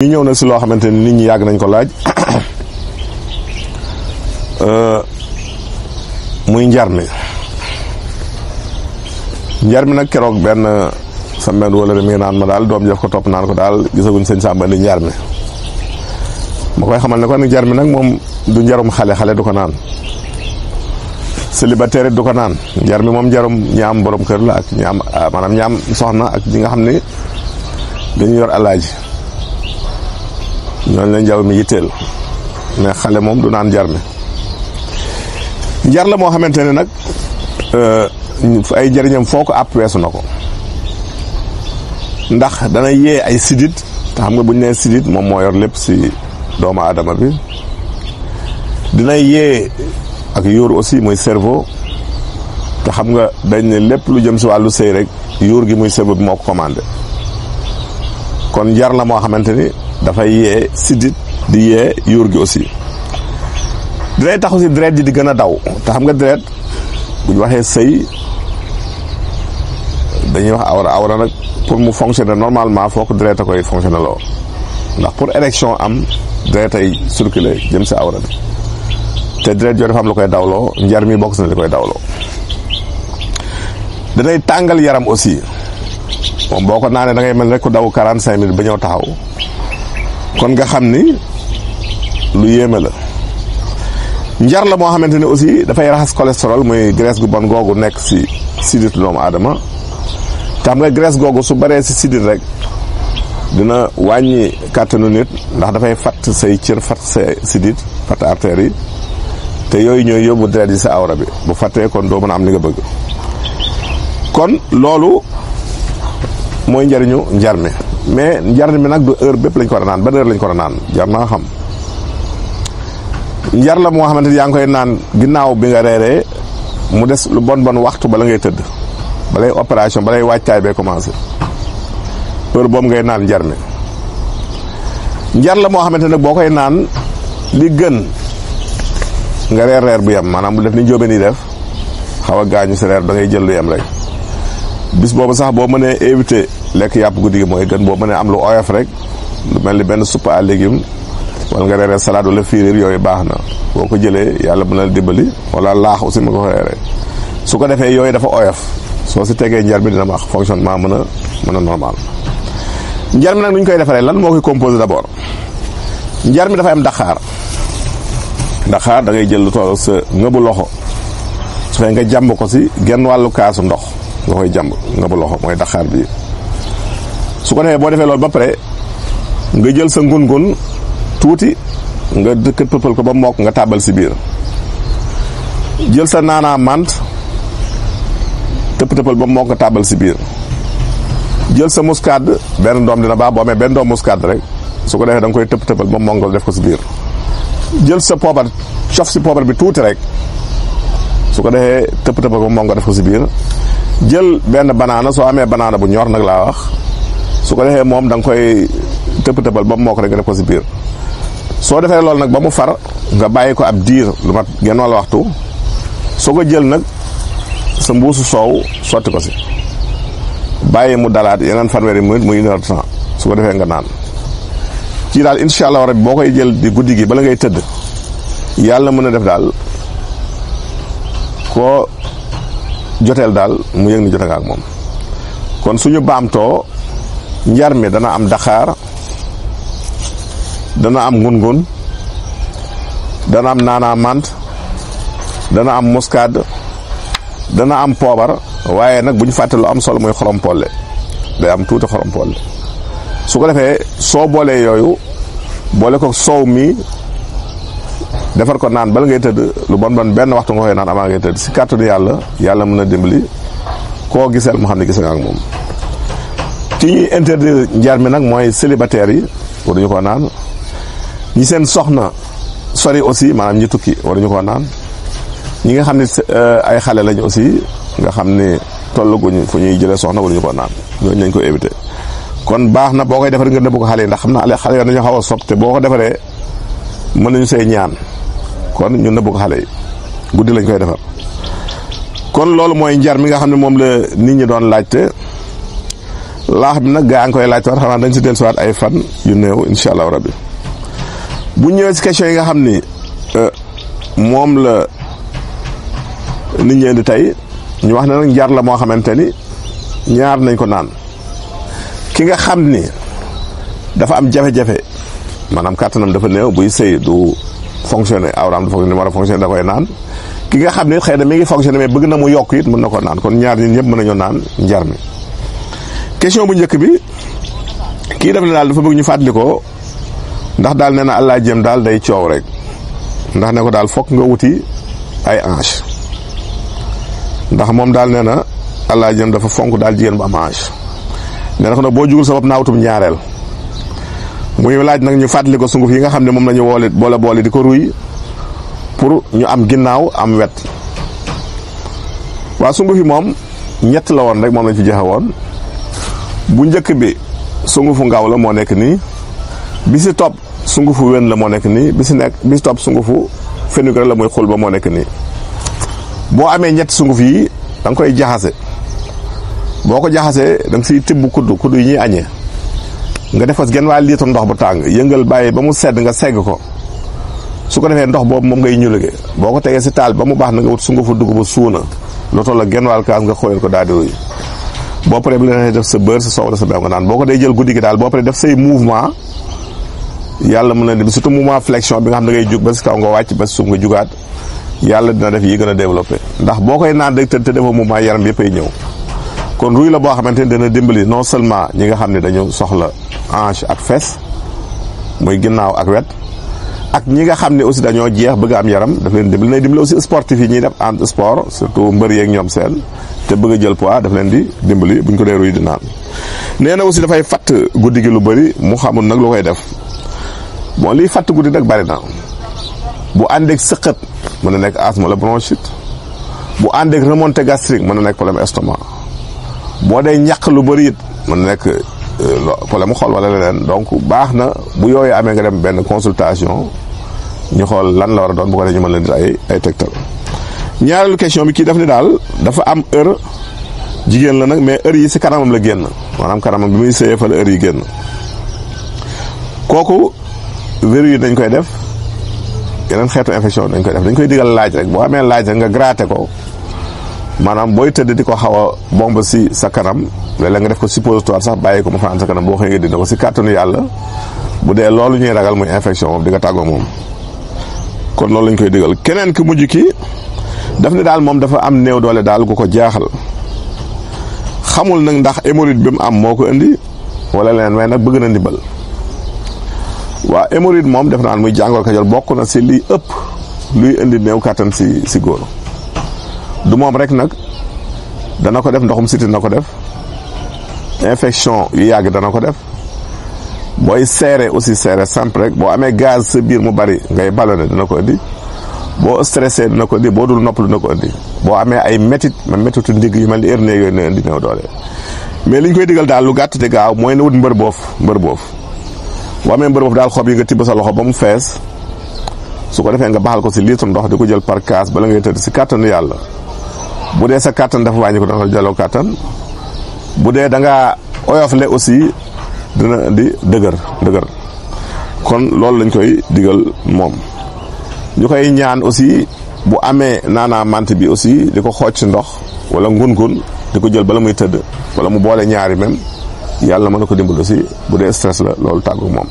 ñu ñëw nag si loo xamante ni nit ñi yàgg nañ ko laaj muy njar mi nag keroog benn sa mbenn wala mi ngi naan ma daal doom jëf ko topp naan ko daal gisaguñ sëñ Samba indi njar mi ma koy xamal ne ko nag njar mi nag moom du njarum xale du ko naan célibataire du ko naan njar mi moom njarum ñi am borom kër la ak ñi am maanaam ñi am soxna ak ñi nga xam ni dañu yor alaaji ñooñu la njaw mi yitteel mais xale moom du naan njar mi njar la moo xamante ne nag ay njëriñam foo ko àpp weesu na ko ndax dana yee ay sidit te xam nga bu ñu nee sidit moom moo yor lépp si doomu aadama bi dina yee ak yuur aussi muy cerveau te xam nga dañ ne lépp lu jëm si wàllu sëy rek yuur gi muy cerveau bi moo ko commandé kon njar la moo xamante ni dafay yee sidit di yee yuur gi aussi dinay tax aussi deret ji di gën a daw te xam nga deret bu ñu waxee sëy dañuy wax awra nag pour mu fonctionner normalement foo ko deret a koy fonctionner loo ndax pour érection am deret ay circuler jëm si awra bi te deret joo dafa am lu koy dawloo njar mi bokk si na li koy dawloo danay tàngal yaram aussi moom boo ko naanee da ngay mel rek ku daw 45 minutes ba ñëw taxaw kon nga xam ni lu yéeme la njar la moo xamante ne aussi dafay raxas cholestérol muy graisse gu bon googu nekk si sidit doomu aadama te xam nga graisse googu su baree si sidit rek dina wàññi kàttanu nit ndax dafay fatt say cër fatt say sidit fatt artères yi te yooyu ñooy yóbbu deret yi sa awra bi bu fattee kon doo mën a am li nga bëgg kon loolu mooy njariñu njar mi mais njar mi nag du heure bépp lañ ko war a naan ban heure lañ ko war a naan jar naa xam njar la moo xamante ni yaa ngi koy naan ginnaaw bi nga reeree mu des lu bon waxtu bala ngay tëdd balay opération balay waajtaay bee commencé heure boobu ngay naan njar mi njar la moo xamante nag boo koy naan li gën nga reer bu yem maanaam bu def ni njóobe ni def xaw a gaañu si reer da ngay jël lu yem rek bis boobu sax boo mënee éviter lekk yàpp guddi gi mooy gën boo mënee am lu oyof rek lu mel ni benn soupe à légumes wala nga reeree salade wala firir yooyu baax na boo ko jëlee yàlla mën na dimbali wala laax aussi ma ko reeree su ko defee yooyu dafa oyof soo si tegee njar bi dina wax fonctionnement mën a normal njar mi nag nu ñu koy defaree lan moo koy composé d'abord njar mi dafay am daxaar da ngay jël lu toll sa ngëbu loxo su fekkee nga jàmb ko si genn wàllu kaasu ndox nga koy jàmb ngëbu loxo mooy daxaar bi su ko defee boo defee loolu ba pare nga jël sa ngun-ngun tuuti nga dëkkat pëppal ko ba mokk nga tàbbal si biir jël sa naanaa mant tëppal ba mokk nga tàbbal si biir jël sa muscade benn doom dina baax boo amee benn doom muscade rek su ko defee da nga koy tëppal ba mokk nga def ko si biir jël sa poobar cof si poobar bi tuuti rek su ko defee tëppal ba mokk nga def ko si biir jël benn banaana soo amee banaana bu ñor nag laa wax su ko defee moom da nga koy tëppal ba mokk rek nga def ko si biir soo defee loolu nag ba mu far nga bàyyi ko ab diir lu mat genn wàll waxtu soo ko jël nag sa mbuusu soow sotti ko si bàyyi mu dalaat yeneen fanweeri minute muy 1 heure de temps su ko defee nga naan ci daal incha allah rabbi boo koy jël di guddi gi bala ngay tëdd yàlla mën a def daal koo joteel daal mu yëg ni jote nga ak moom kon suñu baamtoo njar mi dana am daxaar dana am ngun-ngun dana am naanaa mant dana am muscade dana am poobar waaye nag bu ñu fàtte lu am solo mooy xorompolle day am tuuti xorompolle su ko defee soo boolee yooyu boole ko soow mi defar ko naan bala ngay tëdd lu bon benn waxtu nga koy naan avant ngay tëdd si kàttanu yàlla mën a dimbali koo giseel mu xam ne gis nga ak moom ci ñuy interdire njar mi nag mooy célibataires yi waruñu ko naan ñi seen soxna sori aussi maanaam ñi tukki waruñu ko naan ñi nga xam ne ay xale lañ aussi nga xam ne tollaguñ fu ñuy jëlee soxna waruñu ko naan ñooñu nañ ko éviter kon baax na boo koy defar nga nëbbu ko xale yi ndax xam naa xale yoo dañu xaw a sopp te boo ko defaree mën nañu say ñaan kon ñu nëbbu ko xale yi guddi lañ koy defar kon loolu mooy njar mi nga xam ne moom la nit ñi doon laajte laax bi nag gaa ngi koy laaj war xanaa dañ si dellusiwaat ay fan yu néew incha allah rabbi. bu ñëwee si question yi nga xam ni moom la nit ñi indi tey ñu wax ne nag njar la moo xamante ni ñaar nañ ko naan ki nga xam ni dafa am jafe-jafe maanaam kàttanam dafa néew buy sëy du fonctionner awraam du fonctionner war a fonctionner da koy naan ki nga xam ne xëy na mi ngi fonctionner mais bëgg na mu yokk it mën na ko naan kon ñaar ñun ñëpp mën nañoo naan njar mi. question bu njëkk bi kii def ne daal dafa bëgg ñu fàttali ko ndax daal nee na allah jëm daal day coow rek ndax ne ko daal fokk nga wuti ay hanche ndax moom daal nee na allah jëm dafa fonk daal jigéen bu am hanche nee na ko nag boo jugul sa bopp naa wutum ñaareel. muy laaj nag ñu fàttali ko sunguf yi nga xam ne moom la ñu boole di ko ruy pour ñu am ginnaaw am wet. waa sunguf yi moom ñett la woon rek moom lañ fi joxe woon bu njëkk bi sungufu ngaw la moo nekk nii bi si topp sungufu wen la moo nekk nii bi si topp sungufu fenugrec la muy xul ba moo nekk nii. boo amee ñetti sunguf yi da nga koy jaxase boo ko jaxasee da nga siy tibb kudd yi ñuy añee nga def ko genn waa litre ndox bu tàng yëngal bàyyi ba mu sedd nga segg ko su ko defee ndox boobu moom ngay ñulugee boo ko tegee si taal ba mu baax na nga wut sungufu dugub suuna lu toll ak genn wàll kaas nga xooyal ko daal di ruy boo paree bu leen def sa beurre sa soow sa beew nga naan boo ko dee jël guddi gi daal boo paree def say mouvement yàlla mën na di surtout mouvement flexion bi nga xam ne ngay jug ba si kaw nga wàcc ba si suuf nga jugaat yàlla dina def yi gën a développé ndax boo koy naan rek te defoo mouvement yaram bi yëppay ñëw kon ruy la boo xamante ni dana dimbali non seulement ñi nga xam ne dañu soxla hanche ak fes muy ginnaaw ak wet ak ñi nga xam ne aussi dañoo jeex bëgg am yaram daf leen dimbali nay dimbali aussi sportif yi ñuy def en sport surtout mbër yeeg ñoom seen te bëgg a jël poids daf leen di dimbali buñ ko dee ruy di naan. nee na aussi dafay fatt guddi gi lu bëri mu xamul nag lu koy def bon liy fatt guddi nag bëri na bu àndeeg sëqët mën na nekk asthme wala bronchite bu àndeeg remontée gastrique mën na nekk problème estomac boo dee ñàq lu bëri it mën na nekk problème mu xol wala leneen donc baax na bu yooyu amee nga dem benn consultation ñu xool lan la war a doon bu ko defee ñu mën leen di ay tegtal. ñaareelu question bi kii daf ni daal dafa am heure jigéen la nag mais heure yi si kanamam la génn maanaam kanamam bi muy sëyee fa la heure yi génn kooku verru yi dañ koy def yeneen xeetu infection dañ koy def dañ koy digal laaj rek boo amee laaj rek nga gratter ko maanaam booy tëdd di ko xaw a bomb si sa kanam léeg-léeg nga def ko suppositoire sax bàyyi ko mu fanaan sa kanam boo xëy nga dindi ko si kàttanu yàlla bu dee loolu ñuy ragal muy infection moom di nga tàggoo moom kon loolu lañ koy digal. keneen ki mujj ki daf ne daal moom dafa am néew doole daal gu ko jaaxal xamul nag ndax hémorroïde bi mu am moo ko indi wala leneen waaye nag bëgg na ndimbal. waa hémorroïde moom def naan muy jàngoro Kajoor bokk na si liy ëpp luy indi néew kàttan si góor du moom rek nag dana ko def ndoxum siti dana ko def infection yu yàgg dana ko def booy seere aussi seere simple rek boo amee gaz sa biir mu bari ngay ballonné dina ko indi boo stressé dina ko indi boo dul nopp dina ko indi boo amee ay métit même métitu ndigg yu mel ni hernie yooyu na indi néew doole mais li ñu koy digal daal lu gàtt te gaaw mooy na wut mbër boof boo amee mbër boof daal xob yi nga tibb sa loxo ba mu fees su ko defee nga baxal ko si litre ndox di ko jël par kaas bala ngay tëdd si kàttanu yàlla bu dee sa kàttan dafa wàññi ko dana ko jëloo kàttan bu dee da ngaa oyofle aussi dina indi dëgër kon loolu lañ koy digal moom. ñu koy ñaan aussi bu amee naanaa mante bi aussi di ko xooj si ndox wala ngun-ngun di ko jël bala muy tëdd wala mu boole ñaari même yàlla mën na ko dimbal aussi bu dee stress la loolu tàggu moom.